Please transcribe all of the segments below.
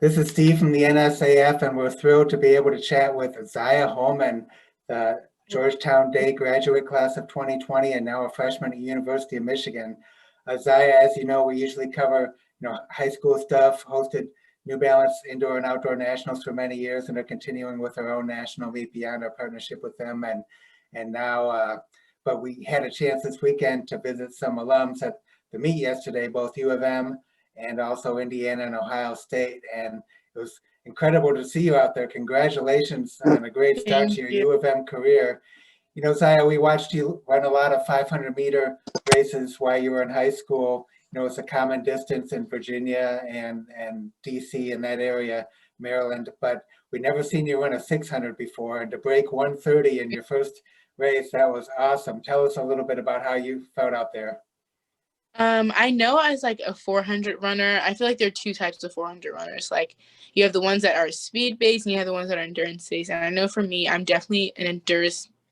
This is Steve from the NSAF, and we're thrilled to be able to chat with Ziyah Holman, the Georgetown Day graduate class of 2020, and now a freshman at University of Michigan. Ziyah, as you know, we usually cover high school stuff, hosted New Balance indoor and outdoor nationals for many years, and are continuing with our own national meet beyond our partnership with them. And now, but we had a chance this weekend to visit some alums at the meet yesterday, both U of M and also Indiana and Ohio State. And it was incredible to see you out there. Congratulations on a great start to your U of M career. You know, Ziyah, we watched you run a lot of 500-meter races while you were in high school. You know, it's a common distance in Virginia and DC, in that area, Maryland, but we never seen you run a 600 before. And to break 1:30 in your first race, that was awesome. Tell us a little bit about how you felt out there. I know as like a 400 runner, I feel like there are two types of 400 runners. Like you have the ones that are speed based and you have the ones that are endurance based. And I know for me, I'm definitely an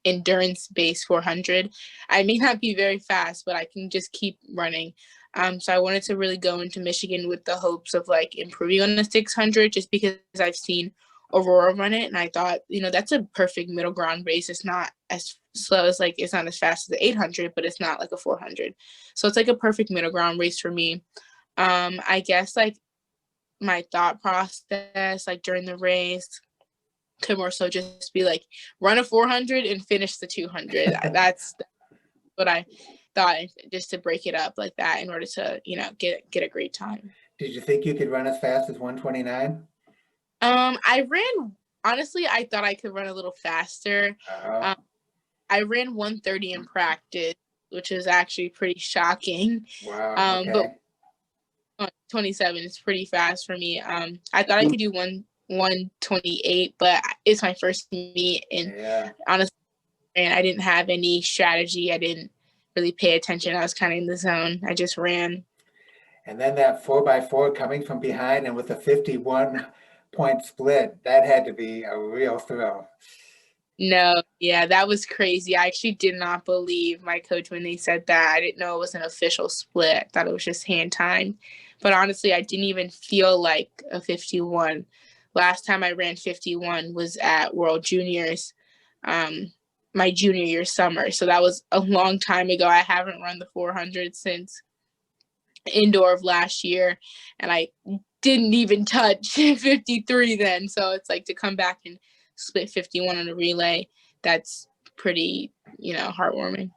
endurance based 400. I may not be very fast, but I can just keep running. So I wanted to really go into Michigan with the hopes of like improving on the 600, just because I've seen Aurora run it. And I thought, that's a perfect middle ground race. It's not as slow as it's not as fast as the 800, but it's not like a 400. So it's like a perfect middle ground race for me. I guess like my thought process, like during the race, could more so just be like run a 400 and finish the 200. That's what I thought, just to break it up like that in order to, get a great time. Did you think you could run as fast as 129? Honestly, I thought I could run a little faster. I ran 130 in practice, which is actually pretty shocking. Wow. Okay. But 27 is pretty fast for me. I thought I could do 128, but it's my first meet, and honestly, and I didn't have any strategy. I didn't really pay attention. I was kind of in the zone. I just ran. And then that 4x4 coming from behind and with a 51-point split, that had to be a real thrill. No, yeah, that was crazy. I actually did not believe my coach when they said that. I didn't know it was an official split. I thought it was just hand timed. But honestly, I didn't even feel like a 51. Last time I ran 51 was at World Juniors, my junior year summer. So that was a long time ago. I haven't run the 400 since indoor of last year, and I didn't even touch 53 then. So it's like to come back and split 51 on a relay, that's pretty, heartwarming.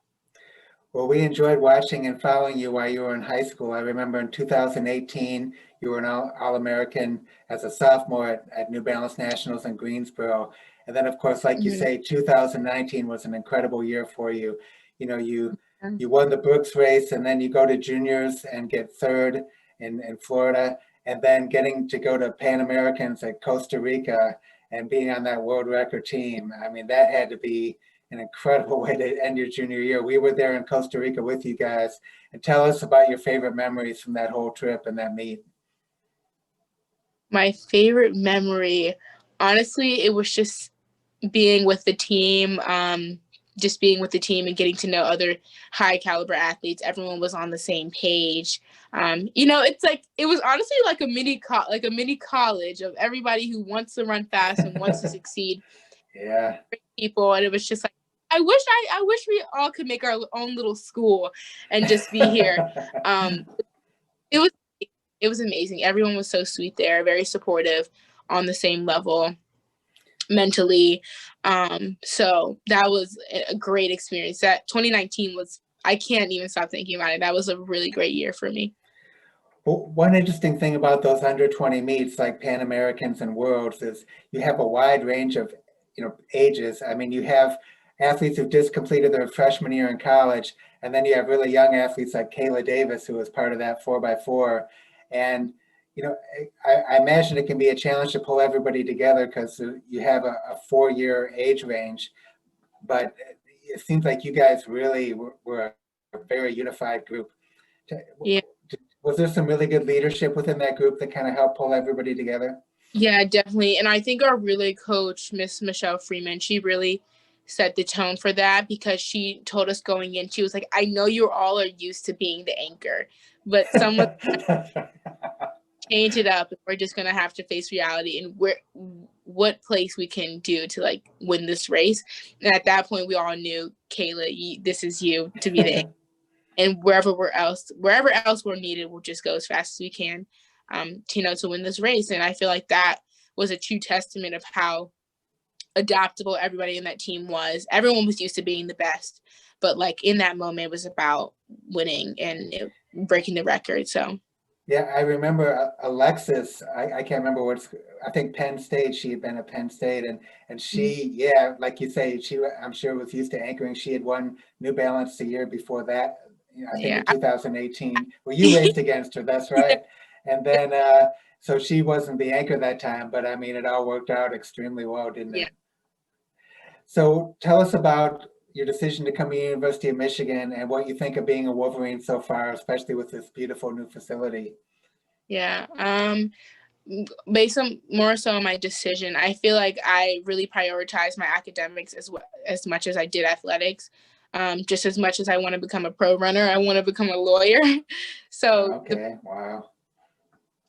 Well, we enjoyed watching and following you while you were in high school. I remember in 2018, you were an All-American as a sophomore at New Balance Nationals in Greensboro. And then, of course, like you say, 2019 was an incredible year for you. You won the Brooks race, and then you go to juniors and get third in Florida, and then getting to go to Pan Americans at Costa Rica and being on that world record team. I mean, that had to be an incredible way to end your junior year. We were there in Costa Rica with you guys. And tell us about your favorite memories from that whole trip and that meet. My favorite memory, honestly, it was just being with the team, and getting to know other high caliber athletes. Everyone was on the same page. It's like, it was honestly like a mini college of everybody who wants to run fast and wants to succeed. Yeah. People. And it was just like, I wish we all could make our own little school and just be here. It was amazing. Everyone was so sweet there, very supportive, on the same level mentally. So that was a great experience. That 2019 was, I can't even stop thinking about it. That was a really great year for me. Well, one interesting thing about those under 20 meets like Pan Americans and Worlds is you have a wide range of ages. I mean, you have athletes who've just completed their freshman year in college, and then you have really young athletes like Kayla Davis, who was part of that 4x4. And I imagine it can be a challenge to pull everybody together because you have a 4-year age range, but it seems like you guys really were a very unified group. Yeah. Was there some really good leadership within that group that kind of helped pull everybody together? Yeah, definitely. And I think our relay coach, Miss Michelle Freeman, she really set the tone for that, because she told us going in, she was like, I know you all are used to being the anchor, but someone change it up. We're just gonna have to face reality and what place we can do to like win this race. And at that point, we all knew, Kayla, this is you to be the and wherever else we're needed, we'll just go as fast as we can, to win this race. And I feel like that was a true testament of how adaptable everybody in that team was. Everyone was used to being the best, but like in that moment, it was about winning and breaking the record. So. Yeah, I remember Alexis. I can't remember I think Penn State. She had been at Penn State, and she, yeah, like you say, I'm sure was used to anchoring. She had won New Balance the year before that. I think in 2018. Well, you raced against her. That's right. And then, so she wasn't the anchor that time, but I mean, it all worked out extremely well, didn't it? So tell us about your decision to come to the University of Michigan and what you think of being a Wolverine so far, especially with this beautiful new facility. Yeah. Based on more so on my decision, I feel like I really prioritized my academics as much as I did athletics. Just as much as I want to become a pro runner, I want to become a lawyer. So okay, wow.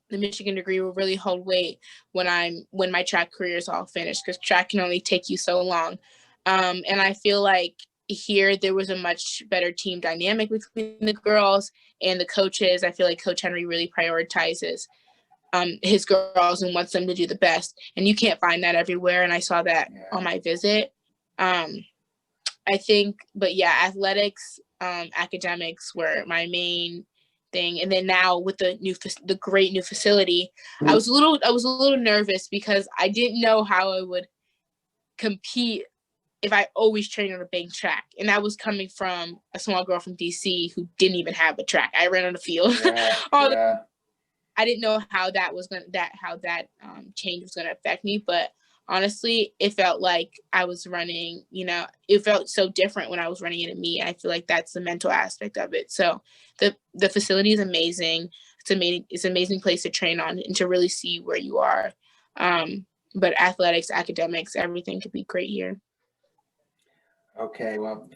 The Michigan degree will really hold weight when my track career is all finished, because track can only take you so long. And I feel like here there was a much better team dynamic between the girls and the coaches. I feel like Coach Henry really prioritizes his girls and wants them to do the best. And you can't find that everywhere. And I saw that on my visit. I think, but yeah, athletics, academics were my main thing. And then now with the great new facility, I was a little nervous because I didn't know how I would compete if I always trained on a big track. And that was coming from a small girl from DC who didn't even have a track. I ran on the field. I didn't know how that change was gonna affect me, but honestly, it felt like I was running, it felt so different when I was running into me. I feel like that's the mental aspect of it. So the facility is amazing. It's an amazing place to train on and to really see where you are. But athletics, academics, everything could be great here. Okay, well,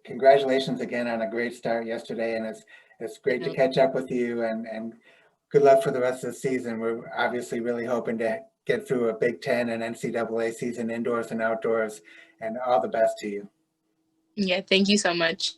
congratulations again on a great start yesterday, and it's great to catch up with you, and good luck for the rest of the season. We're obviously really hoping to get through a Big Ten and NCAA season, indoors and outdoors, and all the best to you. Yeah, thank you so much.